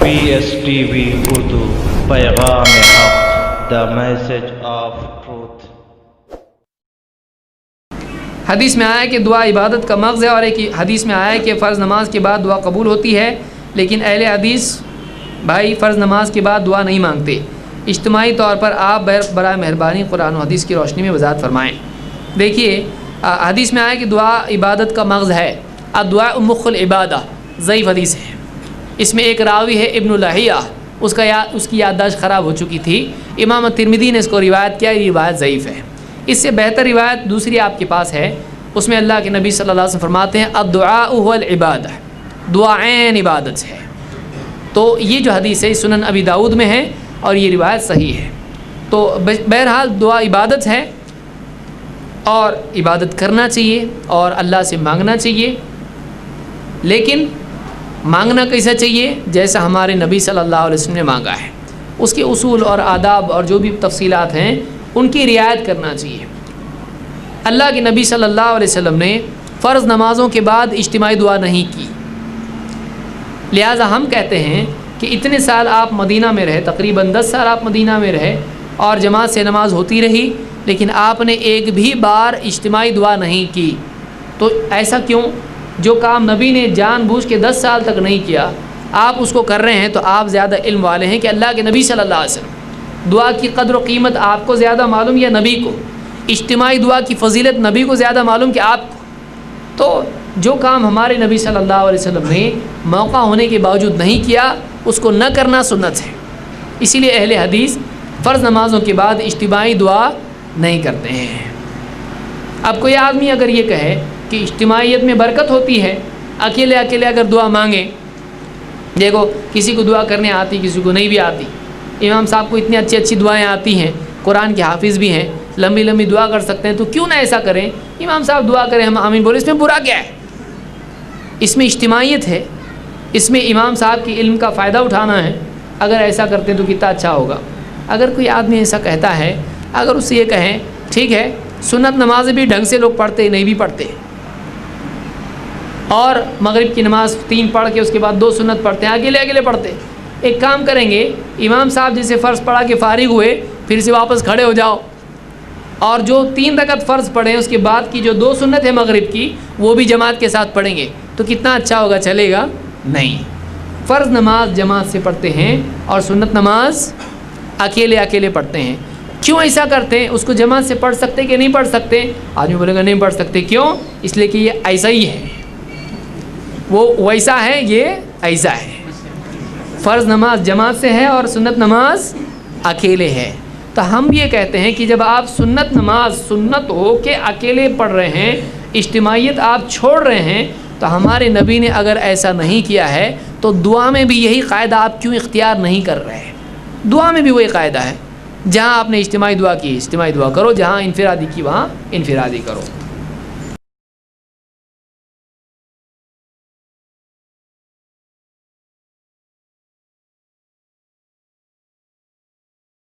PSTV Urdu پیغام حق the message of truth۔ حدیث میں آیا ہے کہ دعا عبادت کا مغز ہے، اور ایک حدیث میں آیا ہے کہ فرض نماز کے بعد دعا قبول ہوتی ہے، لیکن اہل حدیث بھائی فرض نماز کے بعد دعا نہیں مانگتے۔ اجتماعی طور پر آپ برائے مہربانی قرآن و حدیث کی روشنی میں وضاحت فرمائیں۔ دیکھیے حدیث میں آیا کہ دعا عبادت کا مغز ہے، الدعاء مخ العبادہ، ضعیف حدیث ہے۔ اس میں ایک راوی ہے ابن لہیہ، اس کی یادداشت خراب ہو چکی تھی، امام ترمذی نے اس کو روایت کیا، یہ روایت ضعیف ہے۔ اس سے بہتر روایت دوسری آپ کے پاس ہے، اس میں اللہ کے نبی صلی اللہ علیہ وسلم فرماتے ہیں الدعاء هو العبادہ، دعا عین عبادت ہے۔ تو یہ جو حدیث ہے سنن ابی داؤد میں ہے اور یہ روایت صحیح ہے۔ تو بہرحال دعا عبادت ہے اور عبادت کرنا چاہیے اور اللہ سے مانگنا چاہیے، لیکن مانگنا کیسا چاہیے؟ جیسا ہمارے نبی صلی اللہ علیہ وسلم نے مانگا ہے، اس کے اصول اور آداب اور جو بھی تفصیلات ہیں ان کی رعایت کرنا چاہیے۔ اللہ کے نبی صلی اللہ علیہ وسلم نے فرض نمازوں کے بعد اجتماعی دعا نہیں کی، لہٰذا ہم کہتے ہیں کہ اتنے سال آپ مدینہ میں رہے، تقریباً 10 سال آپ مدینہ میں رہے اور جماعت سے نماز ہوتی رہی، لیکن آپ نے ایک بھی بار اجتماعی دعا نہیں کی۔ تو ایسا کیوں؟ جو کام نبی نے جان بوجھ کے 10 سال تک نہیں کیا، آپ اس کو کر رہے ہیں، تو آپ زیادہ علم والے ہیں کہ اللہ کے نبی صلی اللہ علیہ وسلم دعا کی قدر و قیمت آپ کو زیادہ معلوم یا نبی کو؟ اجتماعی دعا کی فضیلت نبی کو زیادہ معلوم کہ آپ کو؟ تو جو کام ہمارے نبی صلی اللہ علیہ وسلم نے موقع ہونے کے باوجود نہیں کیا، اس کو نہ کرنا سنت ہے۔ اسی لیے اہل حدیث فرض نمازوں کے بعد اجتماعی دعا نہیں کرتے ہیں۔ اب کوئی آدمی اگر یہ کہے کہ اجتماعیت میں برکت ہوتی ہے، اکیلے اگر دعا مانگیں، دیکھو کسی کو دعا کرنے آتی، کسی کو نہیں بھی آتی، امام صاحب کو اتنی اچھی دعائیں آتی ہیں، قرآن کے حافظ بھی ہیں، لمبی دعا کر سکتے ہیں، تو کیوں نہ ایسا کریں؟ امام صاحب دعا کریں، ہم آمین بولے، اس میں برا کیا ہے؟ اس میں اجتماعیت ہے، اس میں امام صاحب کی علم کا فائدہ اٹھانا ہے۔ اگر ایسا کرتے تو کتنا اچھا ہوگا۔ اگر کوئی آدمی ایسا کہتا ہے، اگر اس سے یہ کہیں ٹھیک ہے سنت نمازیں بھی ڈھنگ سے لوگ پڑھتے نہیں بھی پڑھتے، اور مغرب کی نماز 3 پڑھ کے اس کے بعد 2 سنت پڑھتے ہیں، اکیلے پڑھتے، ایک کام کریں گے، امام صاحب جیسے فرض پڑھا کے فارغ ہوئے پھر سے واپس کھڑے ہو جاؤ، اور جو 3 رکعت فرض پڑھیں اس کے بعد کی جو 2 سنت ہے مغرب کی، وہ بھی جماعت کے ساتھ پڑھیں گے، تو کتنا اچھا ہوگا؟ چلے گا؟ نہیں۔ فرض نماز جماعت سے پڑھتے ہیں اور سنت نماز اکیلے پڑھتے ہیں۔ کیوں ایسا کرتے ہیں؟ اس کو جماعت سے پڑھ سکتے کہ نہیں پڑھ سکتے؟ آدمی بولے گا نہیں پڑھ سکتے، کیوں؟ اس لیے کہ یہ ایسا ہی ہے، وہ ویسا ہے، یہ ایسا ہے۔ فرض نماز جماعت سے ہے اور سنت نماز اکیلے ہے۔ تو ہم یہ کہتے ہیں کہ جب آپ سنت نماز سنت ہو کے اکیلے پڑھ رہے ہیں، اجتماعیت آپ چھوڑ رہے ہیں، تو ہمارے نبی نے اگر ایسا نہیں کیا ہے تو دعا میں بھی یہی قاعدہ آپ کیوں اختیار نہیں کر رہے ہیں؟ دعا میں بھی وہی قاعدہ ہے، جہاں آپ نے اجتماعی دعا کی اجتماعی دعا کرو، جہاں انفرادی کی وہاں انفرادی کرو۔